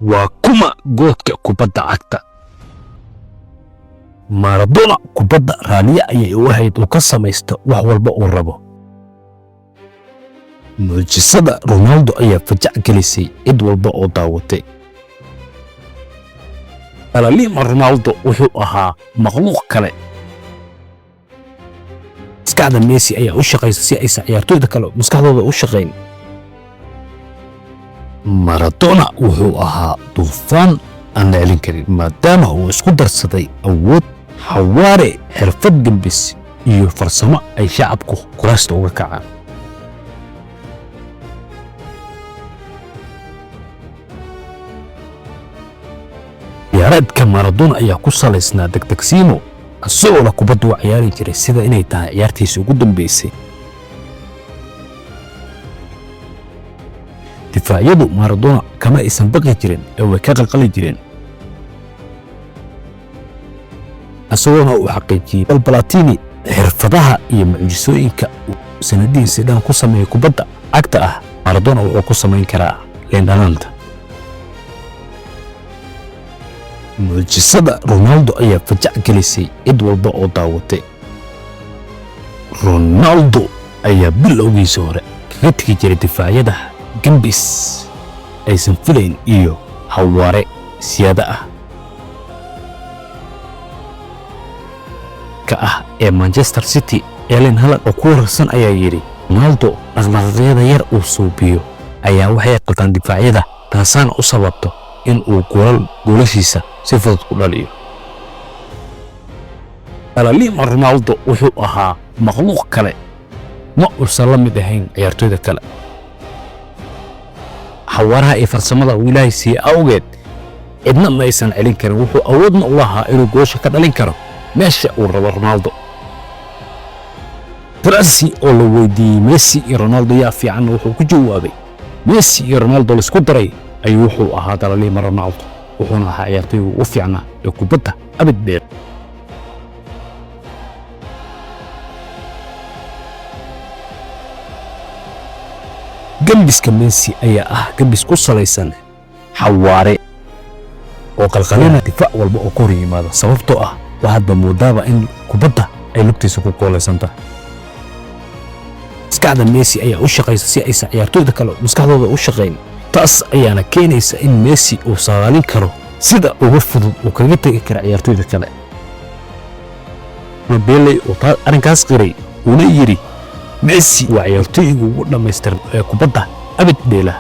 waa kuma goodka kubadda cagta. Maradona kubadda raaliye ayay u ahayd uu ka samaysto wax walba uu rabo. Mucjisada Ronaldo ayaa fajac gelisay cid walba oo daawatay. Alaalima Ronaldo wuxuu ahaa makhluuq kale. Maskaxda Messi ayaa u shaqaysa si aysan ciyaartoyda kale maskaxdooda u shaqayn. Maradona wuxuu ahaa duufaan aan la celin karin maadaama uu isku darsaday awood, xawaare, xirfad gambis iyo farsamo ay shacabku kuraasta uga kacaan. ciyaareedka Maradona ayaa ku salaysnaa degdegsiimo asagoo la kubadda u ciyaari jiray sida inay tahay ciyaartiisa ugu dambeysay. difaacyadu Maradona kama aysan baqi jirin ee way ka qalqali jireen. asagoona uu xaqiijiyay Platini xirfadaha iyo mucjisooyinka sanadihiisa dhan ku sameeyay kubadda cagta ah. Maradona wuxuu ku samayn karaa leendanaanta. mucjisada Ronaldo ayaa fajac gelisay cid walba oo daawatay. Ronaldo ayaa bilowgiisa hore kaga tegi jiray difaacyada gambis aysan filayn iyo xawaare siyaada ah ka ah ee Manchester City. Erling Haaland oo ku warsan ayaa yiri Ronaldo dhaqdhaqaaqyada yar uu suubiyo ayaa waxay qaldan difaacyada taasana u sababto in uu goolashiisa si fudud ku dhaliyo. Alaalima Ronaldo wuxuu ahaa makhluuq kale ma uusan la mid ahayn ciyaartoyda kale. xawaaraha iyo farsamada uu Ilaahay siiyay awgeed cidna ma aysan celin karin. wuxuu awoodna u lahaa inuu goosha ka dhalin karo meesha uu rabo Ronaldo. Tracy oo la weydiiyey Messi iyo Ronaldo yaa fiican wuxuu ku jawaabay Messi iyo Ronaldo la isku daray ayuu wuxuu ahaa Alaalima Ronaldo wuxuuna ahaa ciyaartoyga ugu fiicnaa ee kubadda abid dheer. gambiska Messi ayaa ah gambis ku salaysan xawaare oo qalqalina difaac walba oo ku yimaado sababtoo ah waxaad moodaaba in kubadda ay lugtiisa ku koolaysan tahay. maskaxda Messi ayaa u shaqaysa si aysan ciyaartoyda kale maskaxdooda u shaqayn. taas ayaana keenaysa in Messi uu saadaalin karo sida ugu fudud uu kaga tagi karo ciyaartoyda kale. Pele oo arrinkaas qiray una yiri Messi waa ciyaartoyga ugu dhammaystiran ee kubadda abid dheela.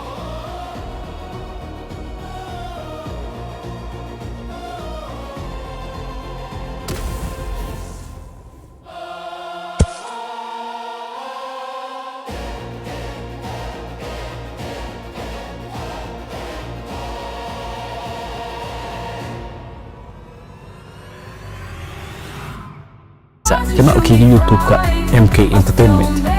kanaalkayga YouTube-ka MK Entertainment.